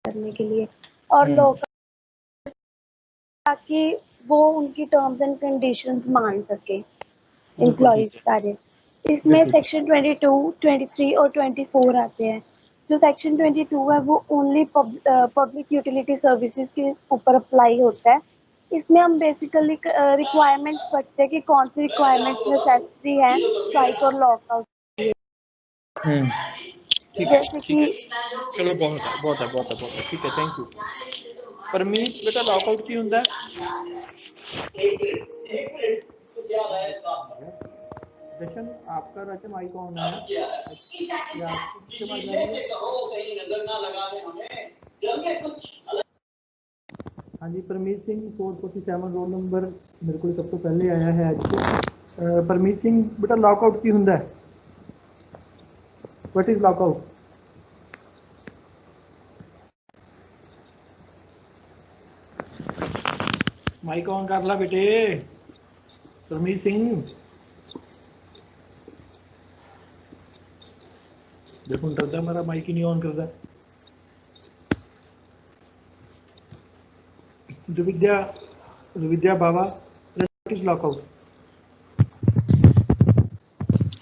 करने के लिए और लोग ताकि वो उनकी टर्म्स एंड कंडीशंस मान सके एम्प्लॉयज सारे। इसमें सेक्शन 22, 23 और 24 आते हैं। जो सेक्शन 22 है वो ओनली पब्लिक यूटिलिटी सर्विसेज के ऊपर अप्लाई होता है। इसमें हम बेसिकली रिक्वायरमेंट्स पढ़ते हैं कि कौन सी रिक्वायरमेंट्स नेसेसरी है स्ट्राइक और लॉकआउट। जैसे कि चलो बहुत है ठीक है, थैंक यू। परमीत बेटा लॉकआउट की हुंदा जशन आपका राजा माइक ऑन है या आपकी आवाज आ रही है? हाँ जी, परमीत सिंह 447 रोल नंबर मेरे को सब तो पहले आया है आज। परमीत सिंह बेटा लॉकआउट की हुंदा है? What is lockout? Mike on कर ला बेटे परमीत सिंह। देखो डरदा मेरा माइक ही नहीं ऑन करता। विद्या बाबा इज लॉकआउट।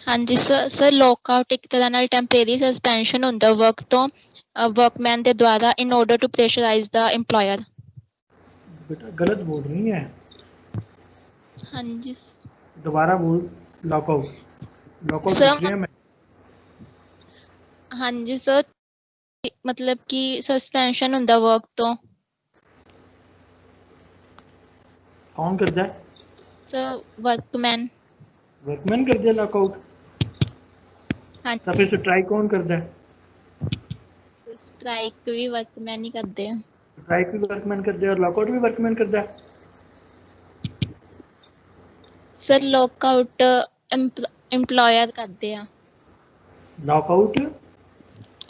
हाँ जी सर लॉकआउट एक तरह नाल टेंपरेरी सस्पेंशन हुंदा वर्क तो वर्कमैन के द्वारा in order to pressurise the employer. बेटा गलत बोल रही है। हाँ जी दोबारा बोल। लॉकआउट सर लिख रहा मैं। हाँ जी सर मतलब कि सस्पेंशन हुंदा वर्क तो कौन करता है? सर वर्कमैन करता है लॉकआउट। हाँ तो जी फिर स्ट्राइक कौन करता है? स्ट्राइक भी वर्कमैन ही करते हैं। स्ट्राइक भी वर्कमैन करता है और लॉकआउट भी वर्कमैन करता है। सर लॉकआउट एम्प्लॉयर करते हैं। लॉकआउट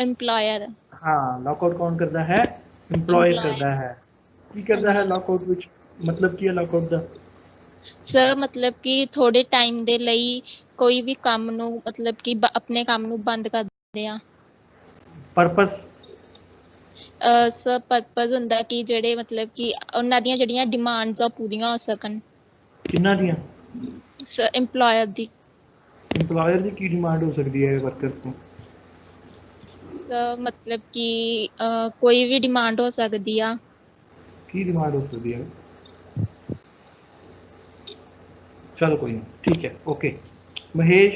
एम्प्लॉयर हाँ लॉकआउट कौन करता है? एम्प्लॉयर करता है। की करता है लॉकआउट विच मतलब की है लॉकआउट ਦਾ? ਸਰ ਮਤਲਬ ਕਿ ਥੋੜੇ ਟਾਈਮ ਦੇ ਲਈ ਕੋਈ ਵੀ ਕੰਮ ਨੂੰ ਮਤਲਬ ਕਿ ਆਪਣੇ ਕੰਮ ਨੂੰ ਬੰਦ ਕਰ ਦਿੰਦੇ ਆ। ਪਰਪਸ ਸਰ ਪਰਪਸ ਹੁੰਦਾ ਕਿ ਜਿਹੜੇ ਮਤਲਬ ਕਿ ਉਹਨਾਂ ਦੀਆਂ ਜਿਹੜੀਆਂ ਡਿਮਾਂਡਸ ਆ ਪੂਰੀਆਂ ਹੋ ਸਕਣ। ਕਿੰਨਾ ਦੀਆਂ? ਸਰ EMPLOYER ਦੀ। EMPLOYER ਦੀ ਕੀ ਡਿਮਾਂਡ ਹੋ ਸਕਦੀ ਹੈ ਵਰਕਰਸ ਤੋਂ? ਮਤਲਬ ਕਿ ਕੋਈ ਵੀ ਡਿਮਾਂਡ ਹੋ ਸਕਦੀ ਆ। ਕੀ ਡਿਮਾਂਡ ਹੋ ਸਕਦੀ ਹੈ? चलो कोई नहीं ठीक है ओके। महेश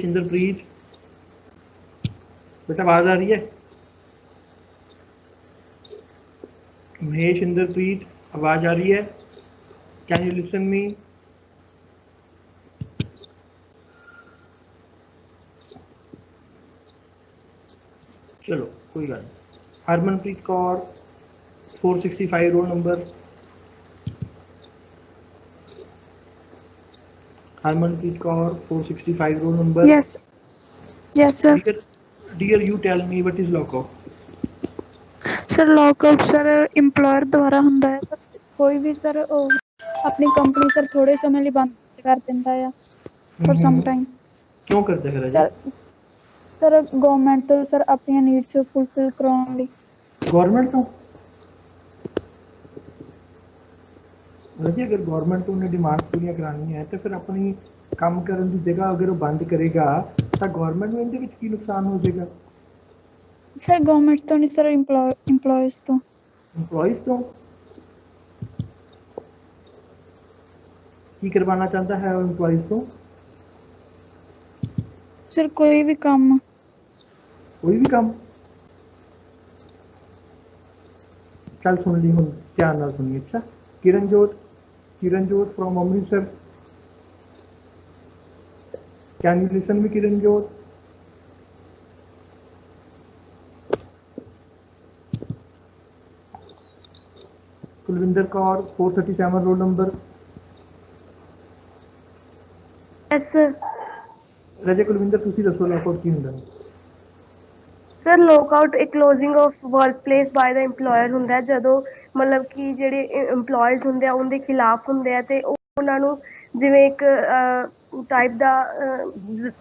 इंद्रप्रीत बेटा आवाज आ रही है? महेश इंद्रप्रीत आवाज आ रही है? कैन यू लिसन मी? चलो कोई गल नहीं। Harmanpreet Kaur 465 roll number. Harmanpreet Kaur 465 roll number. Yes sir. Dear you tell me what is lockout? Sir lockout sir employer द्वारा ਹੁੰਦਾ ਹੈ ਸਰ ਕੋਈ ਵੀ ਸਰ ਆਪਣੀ ਕੰਪਨੀ ਸਰ ਥੋੜੇ ਸਮੇਂ ਲਈ ਬੰਦ ਕਰ ਦਿੰਦਾ ਹੈ ਫॉर ਸਮ ਟਾਈਮ। ਕਿਉਂ ਕਰਦਾ ਹੈ ਰਾਜਾ? ਸਰ ਗਵਰਨਮੈਂਟ ਤੋਂ ਸਰ ਆਪਣੀਆਂ ਨੀਡਸ ਫੁੱਲਫਿਲ ਕਰਾਉਣ ਲਈ। ਗਵਰਨਮੈਂਟ ਤੋਂ राजा अगर गवर्नमेंट को उन्हें डिमांड पूरी करानी है तो फिर अपनी काम करने की जगह अगर वो बंद करेगा तो गवर्नमेंट में इनके की नुकसान हो जाएगा? सर गवर्नमेंट तो नहीं सर एम्प्लॉयज तो। एम्प्लॉयज तो की करवाना चाहता है एम्प्लॉयज तो? सर कोई भी काम चल सुन ली हूँ ध्यान नाल सुनी। अच्छा Kiranjot from Amritsar can you listen me? Kiranjot Kulwinder Kaur 437 roll number. Yes sir. राजा कुलविंदर तुसी दसो लॉकआउट की हुंदा है? ਸਰ ਲੌਕਆਊਟ ਇੱਕ closing of workplace by the EMPLOYER ਹੁੰਦਾ ਜਦੋਂ ਮਤਲਬ ਕਿ ਜਿਹੜੇ EMPLOYEES ਹੁੰਦੇ ਆ ਉਹਦੇ ਖਿਲਾਫ ਹੁੰਦੇ ਆ ਤੇ ਉਹਨਾਂ ਨੂੰ ਜਿਵੇਂ ਇੱਕ ਟਾਈਪ ਦਾ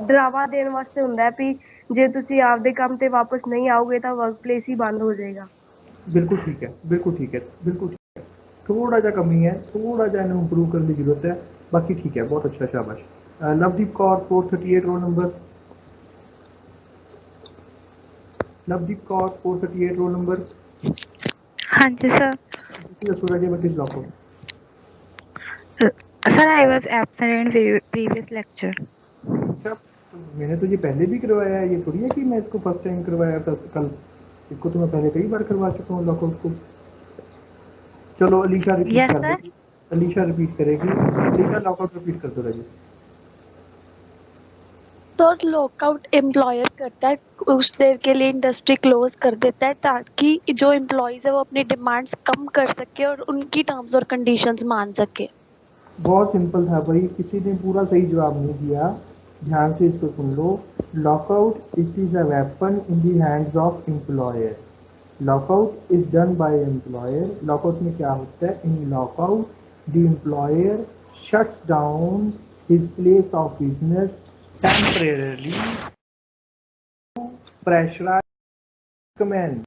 ਡਰਾਵਾ ਦੇਣ ਵਾਸਤੇ ਹੁੰਦਾ ਹੈ ਵੀ ਜੇ ਤੁਸੀਂ ਆਪਦੇ ਕੰਮ ਤੇ ਵਾਪਸ ਨਹੀਂ ਆਓਗੇ ਤਾਂ ਵਰਕ ਪਲੇਸ ਹੀ ਬੰਦ ਹੋ ਜਾਏਗਾ। बिल्कुल ठीक है, बिल्कुल ठीक है, बिल्कुल ठीक है। थोड़ा जा कमी है, थोड़ा जा इम्प्रूव करने की जरूरत है, बाकी ठीक है, बहुत अच्छा, शाबाश। Lovedeep Kaur 438 roll number. Lovedeep Kaur 438 roll number. हाँ जी सर। सूरज वकील ब्लॉक को। Sir I was absent in previous lecture. अच्छा, तो मैंने तो ये पहले भी करवाया है, ये थोड़ी है कि मैं इसको फर्स्ट टाइम करवाया था कल, इसको तो मैं पहले कई बार करवा चुका हूँ लॉकआउट को। चलो अलीशा रिपीट Yes, कर sir. देगी, अलीशा रिपीट करेगी। अलीशा लॉकआउट रिपीट कर दो राजी। तो लॉकआउट एम्प्लॉयर करता है, उस देर के लिए इंडस्ट्री क्लोज कर देता है ताकि जो एम्प्लॉयज है वो अपनी डिमांड्स कम कर सके और उनकी टर्म्स और कंडीशंस मान सके। बहुत सिंपल था भाई, किसी ने पूरा सही जवाब नहीं दिया, ध्यान से इसको सुन लो। Lockout it is a weapon in the hands of employer. Lockout is done by employer. Lockout में क्या होता है? In lockout the employer shuts down his place of business temporarily pressurise comment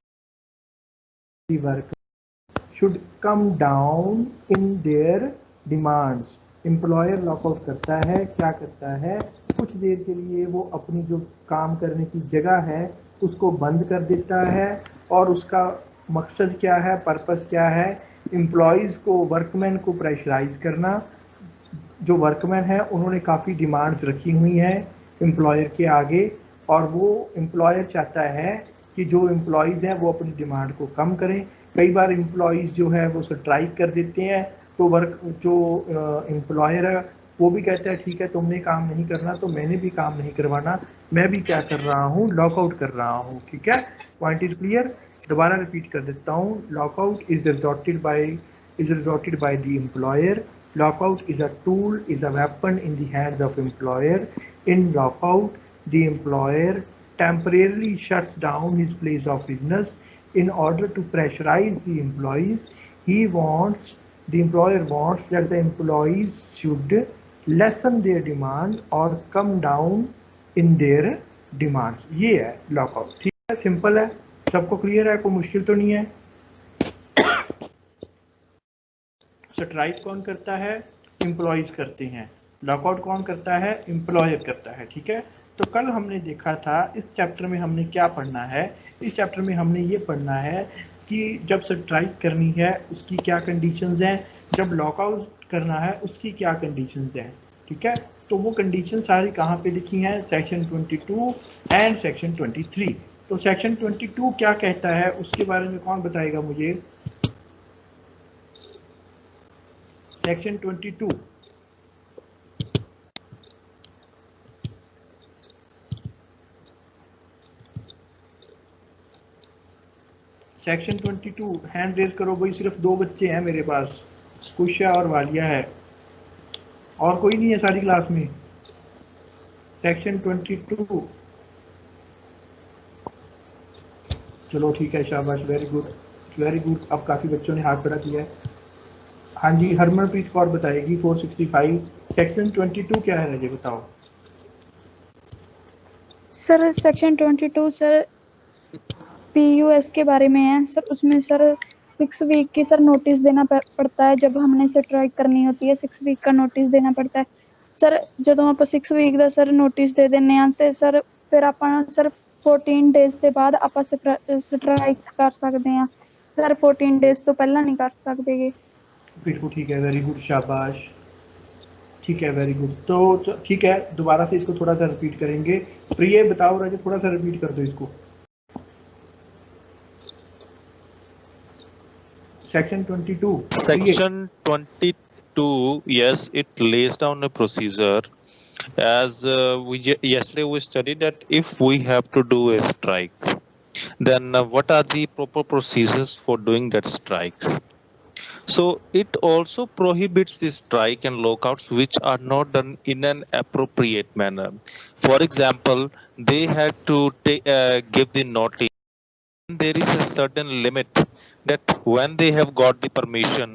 the worker should come down in their demands। Employer lockout करता है, क्या करता है? कुछ देर के लिए वो अपनी जो काम करने की जगह है उसको बंद कर देता है, और उसका मकसद क्या है, पर्पस क्या है? एम्प्लॉयज़ को, वर्कमैन को प्रेशराइज करना। जो वर्कमैन है उन्होंने काफ़ी डिमांड्स रखी हुई हैं एम्प्लॉयर के आगे, और वो एम्प्लॉयर चाहता है कि जो एम्प्लॉयज़ हैं वो अपनी डिमांड को कम करें। कई बार एम्प्लॉयज़ जो है वो स्ट्राइक कर देते हैं, तो जो एम्प्लॉयर है वो भी कहता है ठीक है, तुमने काम नहीं करना तो मैंने भी काम नहीं करवाना, मैं भी क्या कर रहा हूँ, लॉकआउट कर रहा हूँ। ठीक है, पॉइंट इज क्लियर। दोबारा रिपीट कर देता हूँ। Lockout is resorted by the employer. Lockout is a tool, is a weapon in the hands of employer. In lockout, the employer temporarily shuts down his place of business in order to pressurize the employees. The employer wants that the employees should lessen their demand or come down in their demands. ये है lockout। ठीक है, simple है, सबको clear है, कोई मुश्किल तो नहीं है। स्ट्राइक कौन करता है? एम्प्लॉयज करते हैं। लॉकआउट कौन करता है? एम्प्लॉयर करता है। ठीक है, तो कल हमने देखा था, इस चैप्टर में हमने क्या पढ़ना है? इस चैप्टर में हमने ये पढ़ना है कि जब स्ट्राइक करनी है उसकी क्या कंडीशंस हैं, जब लॉकआउट करना है उसकी क्या कंडीशंस हैं। ठीक है, तो वो कंडीशन सारी कहाँ पे लिखी हैं? Section 22 and section 23। तो सेक्शन 22 क्या कहता है उसके बारे में कौन बताएगा मुझे? सेक्शन 22 सेक्शन 22 हैंड रेज करो भाई। सिर्फ 2 बच्चे हैं मेरे पास, कुशा और वालिया है, और कोई नहीं है सारी क्लास में। सेक्शन 22, चलो ठीक है, शाबाश, वेरी गुड वेरी गुड। अब काफ़ी बच्चों ने हाथ खड़ा किया है। हाँ जी, हरमनप्रीत कौर बताएगी 465। सेक्शन 22 क्या है रजे, बताओ। सर सेक्शन 22 सर पीयूएस के बारे में है सर। उसमें सर 6 वीक की सर नोटिस देना पड़ता है। जब हमने स्ट्राइक करनी होती है 6 वीक का नोटिस देना पड़ता है सर। ਜਦੋਂ ਆਪਾਂ 6 ਵੀਕ ਦਾ ਸਰ ਨੋਟਿਸ ਦੇ ਦਿੰਨੇ ਆ ਤੇ ਸਰ ਫਿਰ ਆਪਾਂ ਸਰ 14 ਡੇਜ਼ ਦੇ ਬਾਅਦ ਆਪਾਂ ਸਟ੍ਰਾਈਕ ਕਰ ਸਕਦੇ ਆ ਸਰ। 14 ਡੇਜ਼ ਤੋਂ ਪਹਿਲਾਂ नहीं कर ਸਕਦੇਗੇ। बिल्कुल ठीक है, वेरी गुड, शाबाश, ठीक है, वेरी गुड। तो ठीक है, दोबारा से इसको थोड़ा सा रिपीट करेंगे। प्रिय बताओ राजे, थोड़ा सा रिपीट कर दो इसको। Section 22 Section 22, yes, it lays down a procedure. As yesterday we studied that if we have to do a strike, then what are the proper procedures for doing that strikes? So it also prohibits the strike and lockouts which are not done in an appropriate manner. For example, they had to give the notice. There is a certain limit that when they have got the permission,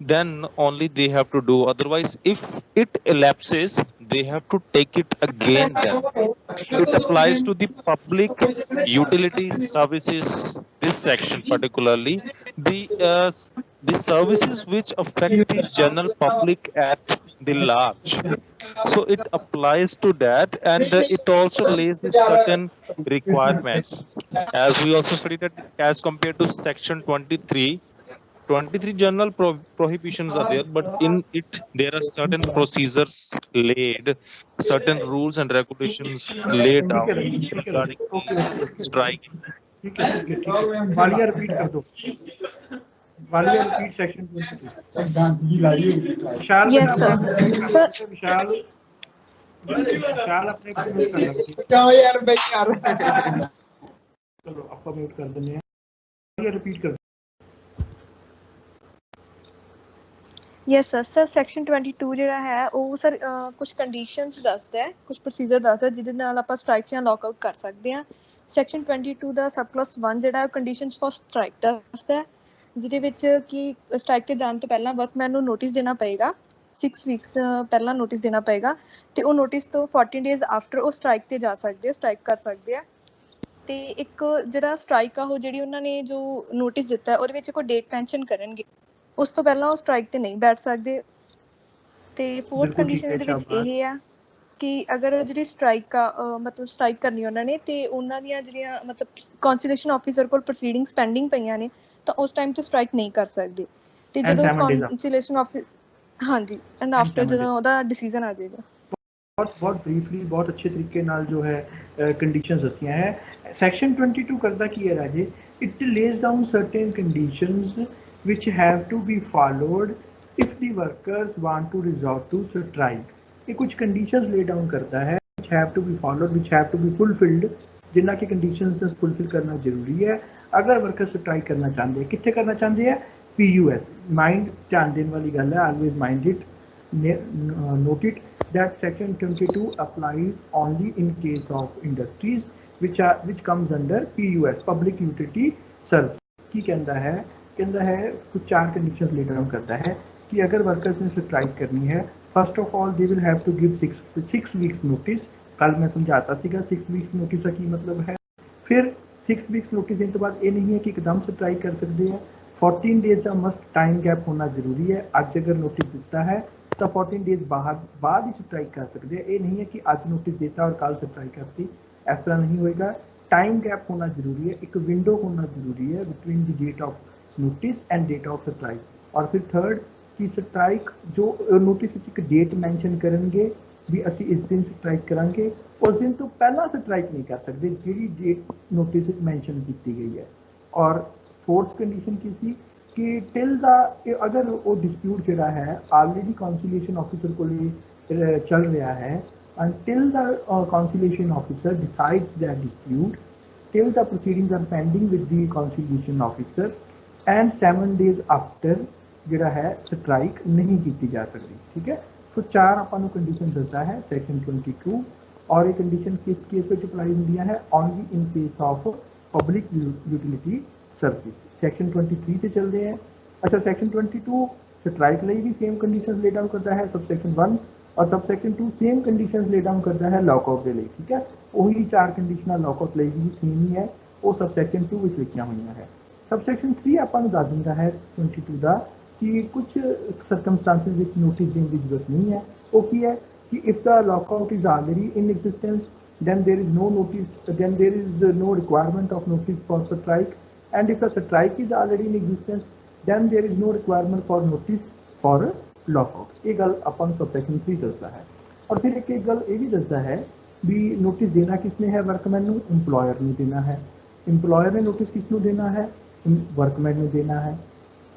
then only they have to do. Otherwise, if it elapses, they have to take it again. Then it applies to the public utility services. This section particularly the services which affect the general public at the large. So it applies to that, and it also lays the certain requirements. As we also studied that, as compared to section 23 general prohibitions are there, but in it there are certain procedures laid, certain rules and regulations laid ठीक है down Ranjit, ठीक है regarding Ranjit, okay okay okay strike. ठीक है ठीक है ठीक है, वालिया रिपीट कर दो, वालिया रिपीट सेक्शन 22। विशाल Yes, बेटा sir. अपना विशाल विशाल अपने को म्यूट कर लो, चलो आपको म्यूट कर देंगे, वालिया रिपीट कर। ਯੈਸ ਸਰ ਸੈਕਸ਼ਨ 22 ਜਿਹੜਾ ਹੈ ਉਹ ਸਰ ਕੁਝ ਕੰਡੀਸ਼ਨਸ ਦੱਸਦਾ ਹੈ, ਕੁਝ ਪ੍ਰੋਸੀਜਰ ਦੱਸਦਾ ਜਿਹਦੇ ਨਾਲ ਆਪਾਂ ਸਟ੍ਰਾਈਕ ਜਾਂ ਲੌਕਆਊਟ ਕਰ ਸਕਦੇ ਹਾਂ। ਸੈਕਸ਼ਨ 22 ਦਾ ਸਬ ਕਲਾਸ 1 ਜਿਹੜਾ ਕੰਡੀਸ਼ਨਸ ਫॉर ਸਟ੍ਰਾਈਕ ਦੱਸਦਾ ਹੈ, ਜਿਹਦੇ ਵਿੱਚ ਕਿ ਸਟ੍ਰਾਈਕ ਤੇ ਜਾਣ ਤੋਂ ਪਹਿਲਾਂ ਵਰਕਮੈਨ ਨੂੰ ਨੋਟਿਸ ਦੇਣਾ ਪਏਗਾ, 6 ਵੀਕਸ ਪਹਿਲਾਂ ਨੋਟਿਸ ਦੇਣਾ ਪਏਗਾ, ਤੇ ਉਹ ਨੋਟਿਸ ਤੋਂ 14 ਡੇਜ਼ ਆਫਟਰ ਉਹ ਸਟ੍ਰਾਈਕ ਤੇ ਜਾ ਸਕਦੇ ਆ, ਸਟ੍ਰਾਈਕ ਕਰ ਸਕਦੇ ਆ। ਤੇ ਇੱਕ ਜਿਹੜਾ ਸਟ੍ਰਾਈਕ ਆ ਉਹ ਜਿਹੜੀ ਉਹਨਾਂ ਨੇ ਜੋ ਨੋਟਿਸ ਦਿੱਤਾ ਉਹਦੇ ਵਿੱਚ ਕੋਈ ਡੇਟ ਮੈਂਸ਼ਨ ਕਰਨਗੇ, ਉਸ ਤੋਂ ਪਹਿਲਾਂ ਉਹ ਸਟ੍ਰਾਈਕ ਤੇ ਨਹੀਂ ਬੈਠ ਸਕਦੇ। ਤੇ ਫੋਰਥ ਕੰਡੀਸ਼ਨ ਇਹਦੇ ਵਿੱਚ ਇਹ ਆ ਕਿ ਅਗਰ ਜਿਹੜੀ ਸਟ੍ਰਾਈਕ ਆ ਮਤਲਬ ਸਟ੍ਰਾਈਕ ਕਰਨੀ ਉਹਨਾਂ ਨੇ ਤੇ ਉਹਨਾਂ ਦੀਆਂ ਜਿਹੜੀਆਂ ਮਤਲਬ ਕੌਂਸੂਲੇਸ਼ਨ ਆਫਿਸਰ ਕੋਲ ਪ੍ਰੋਸੀਡਿੰਗਸ ਪੈਂਡਿੰਗ ਪਈਆਂ ਨੇ ਤਾਂ ਉਸ ਟਾਈਮ 'ਚ ਸਟ੍ਰਾਈਕ ਨਹੀਂ ਕਰ ਸਕਦੇ। ਤੇ ਜਦੋਂ ਕੌਂਸੂਲੇਸ਼ਨ ਆਫਿਸ ਹਾਂਜੀ ਐਂਡ ਆਫਟਰ ਜਦੋਂ ਉਹਦਾ ਡਿਸੀਜਨ ਆ ਜਾਏਗਾ। बहुत ब्रीफली बहुत अच्छे तरीके नाल जो है कंडीशंस दसियां है। सेक्शन 22 करता की है राजे, it lays down certain conditions which have to be followed if the workers want to resort to strike। ये कुछ conditions lay down करता है which have to be followed, which have to be fulfilled, जिन्ना की conditions fulfill करना जरूरी है अगर workers strike करना चाहते हैं। कितने करना चाहते हैं? PUS माइंड ध्यान देने वाली गल है, always mind it, note it that section 22 applies only in case of industries which comes under PUS, public utility service। की कहता है कुछ 4 कंडीशंस ले डाउन करता है कि अगर वर्कर्स ने स्ट्राइक करनी है, first of all they will have to give 6 weeks notice. कल मैं समझाता सीगा 6 वीक्स नोटिस का की मतलब है। फिर 6 वीक्स नोटिस देने तो बाद ये नहीं है कि एकदम स्ट्राइक कर सकते हैं, 14 डेज का मस्ट टाइम गैप होना जरूरी है। अज अगर नोटिस दिता है तो 14 डेज बाद ही स्ट्राइक कर सकते हैं। ये नहीं है कि आज नोटिस देता और कल स्ट्राइक करती, इस तरह नहीं होएगा। टाइम गैप होना जरूरी है, एक विंडो होना जरूरी है between the date of notice and date of strike. और फिर थर्ड कि स्ट्राइक जो नोटिस एक डेट मैंशन करेंगे भी असी इस दिन स्ट्राइक करांगे, उस दिन तो पहला स्ट्राइक नहीं कर सकते जी डेट नोटिस मैंशन की गई है। और फोर्थ कंडीशन की सी कि टिल द अगर वो डिस्प्यूट जोड़ा है ऑलरेडी कॉन्सिलेशन ऑफिसर को चल रहा है, until the conciliation officer decides that dispute, till the proceedings are pending with the conciliation officer and 7 days after ਜਿਹੜਾ ਹੈ स्ट्राइक नहीं की जा सकती। ठीक है, तो 4 अपन कंडीशन दसदा है सेक्शन 22। और ये कंडीशन किस केस में अप्लाई होंदियां है? Only in case of public utility service. Section 23 से चलते हैं। अच्छा, सेक्शन 22 स्ट्राइक ਲਈ भी सेम कंडीशन ले डाउन करता है सब सेक्शन 1, और sub section 2 same conditions lay down करता है लॉकआउट के लिए। ठीक है, वही 4 कंडीशन लॉकआउट ਲਈ भी सेम ही है, वो सब सेक्शन 2 ਵਿੱਚ ਲਿਖੀਆਂ ਹੋਈਆਂ है। सब सेक्शन 3 ਆਪਾਂ ਨੂੰ ਦੱਸ ਦਿੰਦਾ ਹੈ 22 ਦਾ कि कुछ सर्कमस्टांसिस ਵਿੱਚ नोटिस देने की जरूरत नहीं है। वो की है कि if the lockout is already in existence then there is no notice, then there is no requirement of notice for strike, and if a strike is already in existence then there is no requirement for notice for lockout. ये गल अपन sub section 3 दसदा है। और फिर एक गल ये भी दसदा है भी नोटिस देना किसने है? वर्कमैन नूं, इंप्लॉयर नूं देना है। इंप्लॉयर ने नोटिस किसनूं देना है? वर्कमैन नूं देना है।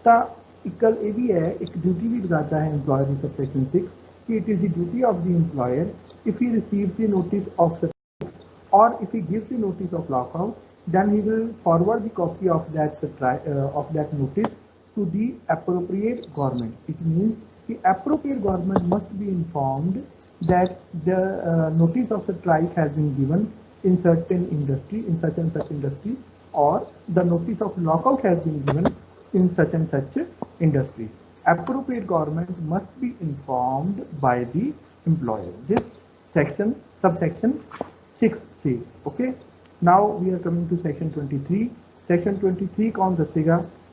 तो एक गल ये भी है, एक ड्यूटी भी बताता है इंप्लॉयर इन सब सेक्शन 6 कि it is the duty of the employer if he receives the notice of or if he gives the notice of lockout, then he will forward the copy of that notice to the appropriate government। It means the appropriate government must be informed that the notice of strike has been given in certain industry, in such and such industry, or the notice of lockout has been given in such and such industry। appropriate government must be informed by the employer. This section, subsection 6 says. Okay, now we are coming to section 23. Section 23 कौन दसेगा?